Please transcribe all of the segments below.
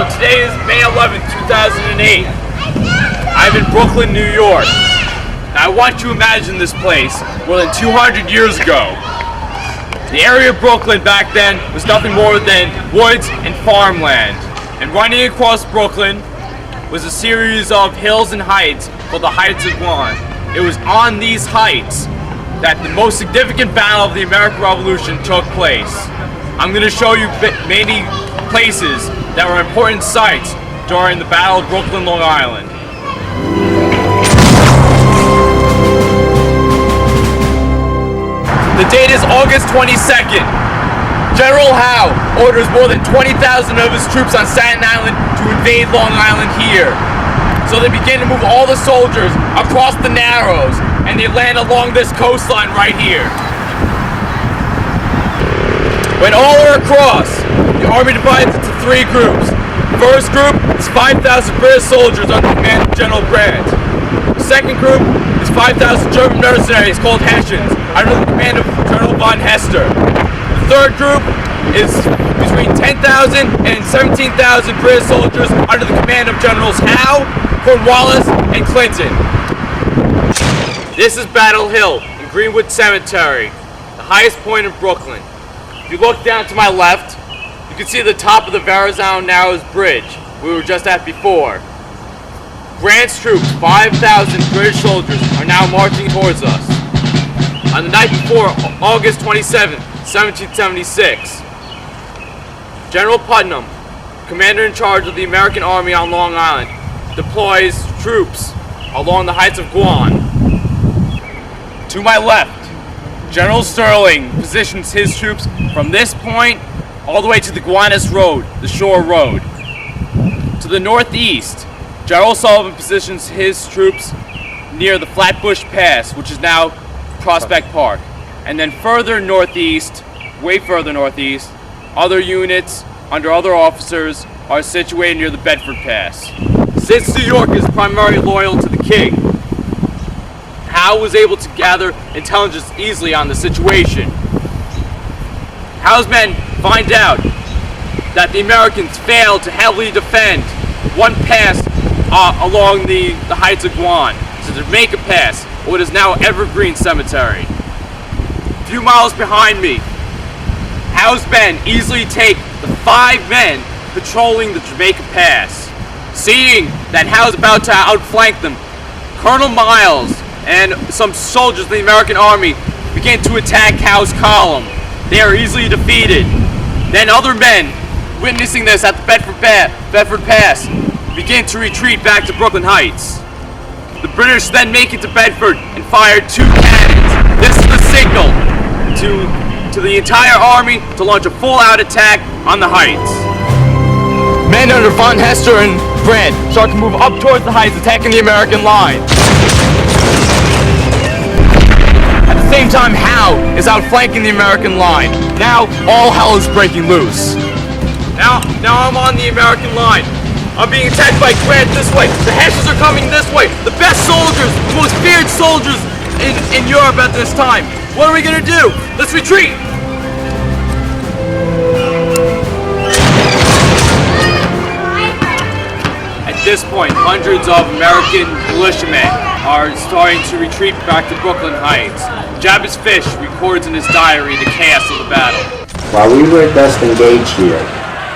Hello, today is May 11th, 2008. I'm in Brooklyn, New York. Now, I want you to imagine this place more than 200 years ago. The area of Brooklyn back then was nothing more than woods and farmland. And running across Brooklyn was a series of hills and heights called the Heights of Guan. It was on these heights that the most significant battle of the American Revolution took place. I'm going to show you many places that were important sites during the Battle of Brooklyn, Long Island. The date is August 22nd. General Howe orders more than 20,000 of his troops on Staten Island to invade Long Island here. So they begin to move all the soldiers across the Narrows, and they land along this coastline right here. When all are across, the army divides into three groups. The first group is 5,000 British soldiers under the command of General Grant. The second group is 5,000 German mercenaries called Hessians under the command of Colonel von Hester. The third group is between 10,000 and 17,000 British soldiers under the command of Generals Howe, Cornwallis, and Clinton. This is Battle Hill in Greenwood Cemetery, the highest point in Brooklyn. If you look down to my left, you can see the top of the Verrazano Narrows Bridge we were just at before. Grant's troops, 5,000 British soldiers, are now marching towards us. On the night before, August 27, 1776, General Putnam, commander in charge of the American Army on Long Island, deploys troops along the Heights of Guan. To my left, General Sterling positions his troops from this point all the way to the Gowanus Road, the shore road. To the northeast, General Sullivan positions his troops near the Flatbush Pass, which is now Prospect Park. And then further northeast, way further northeast, other units under other officers are situated near the Bedford Pass. Since New York is primarily loyal to the king, Howe was able to gather intelligence easily on the situation. Howe's men find out that the Americans failed to heavily defend one pass along the Heights of Guan, so the Jamaica Pass, what is now Evergreen Cemetery. A few miles behind me, Howe's men easily take the 5 men patrolling the Jamaica Pass. Seeing that Howe's about to outflank them, Colonel Miles and some soldiers of the American Army begin to attack Howe's column. They are easily defeated. Then other men, witnessing this at the Bedford Pass, begin to retreat back to Brooklyn Heights. The British then make it to Bedford and fire 2 cannons. This is the signal to the entire army to launch a full-out attack on the Heights. Men under von Hester and Grant start to move up towards the Heights, attacking the American line. At the same time, Howe is outflanking the American line. Now, all hell is breaking loose. Now I'm on the American line. I'm being attacked by Grant this way. The Hessians are coming this way. The best soldiers, the most feared soldiers in Europe at this time. What are we gonna do? Let's retreat. At this point, hundreds of American militiamen are starting to retreat back to Brooklyn Heights. Jabez Fitch records in his diary the chaos of the battle. While we were thus engaged here,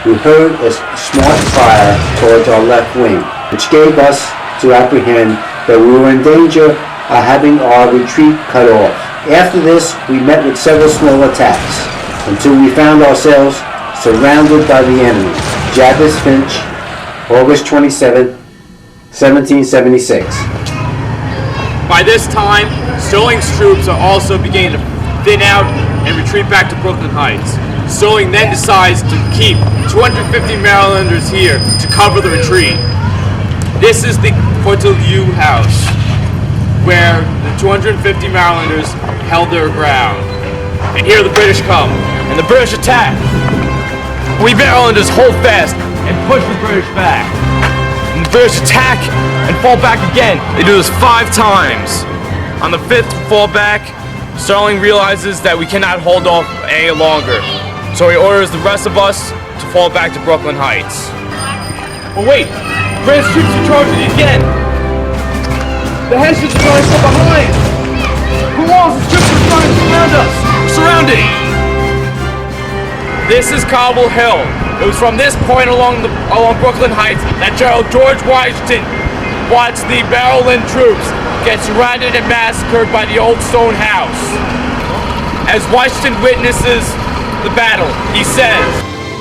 we heard a smart fire towards our left wing, which gave us to apprehend that we were in danger of having our retreat cut off. After this, we met with several small attacks, until we found ourselves surrounded by the enemy. Jabez Finch, August 27, 1776. By this time, Sterling's troops are also beginning to thin out and retreat back to Brooklyn Heights. Sterling then decides to keep 250 Marylanders here to cover the retreat. This is the Cortelyou house, where the 250 Marylanders held their ground. And here the British come, and the British attack. We Marylanders hold fast and push the British back. And the British attack and fall back again. They do this 5 times. On the 5th fallback, Sterling realizes that we cannot hold off any longer. So he orders the rest of us to fall back to Brooklyn Heights. Oh wait! Grant's troops are charging again! The Hessians are trying to go behind! Cornwallis' troops are trying to surround us! We're surrounded! This is Cobble Hill. It was from this point along Brooklyn Heights that General George Washington watched the Maryland troops get surrounded and massacred by the old stone house. As Washington witnesses the battle, he says,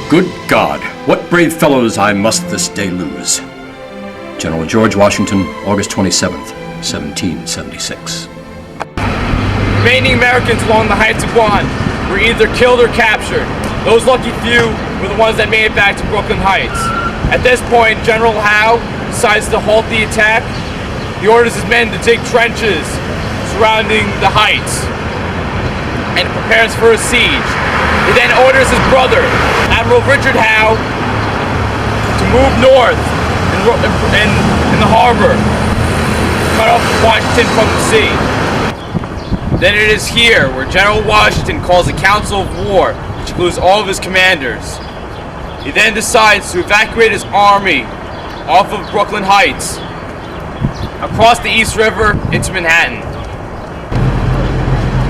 "Good God, what brave fellows I must this day lose." General George Washington, August 27th, 1776. Remaining Americans along the Heights of Guam were either killed or captured. Those lucky few were the ones that made it back to Brooklyn Heights. At this point, General Howe decides to halt the attack. He orders his men to dig trenches surrounding the heights and prepares for a siege. He then orders his brother, Admiral Richard Howe, to move north in the harbor, cut off Washington from the sea. Then it is here where General Washington calls a council of war, which includes all of his commanders. He then decides to evacuate his army off of Brooklyn Heights, across the East River into Manhattan.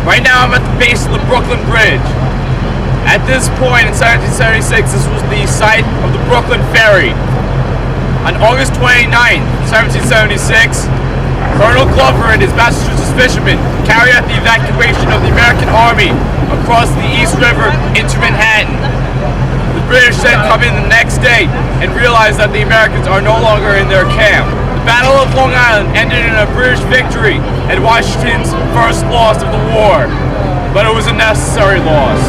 Right now I'm at the base of the Brooklyn Bridge. At this point in 1776, this was the site of the Brooklyn Ferry. On August 29th, 1776, Colonel Glover and his Massachusetts fishermen carry out the evacuation of the American army across the East River into Manhattan. The British then come in the next day and realize that the Americans are no longer in their camp. The Battle of Long Island ended in a British victory and Washington's first loss of the war, but it was a necessary loss.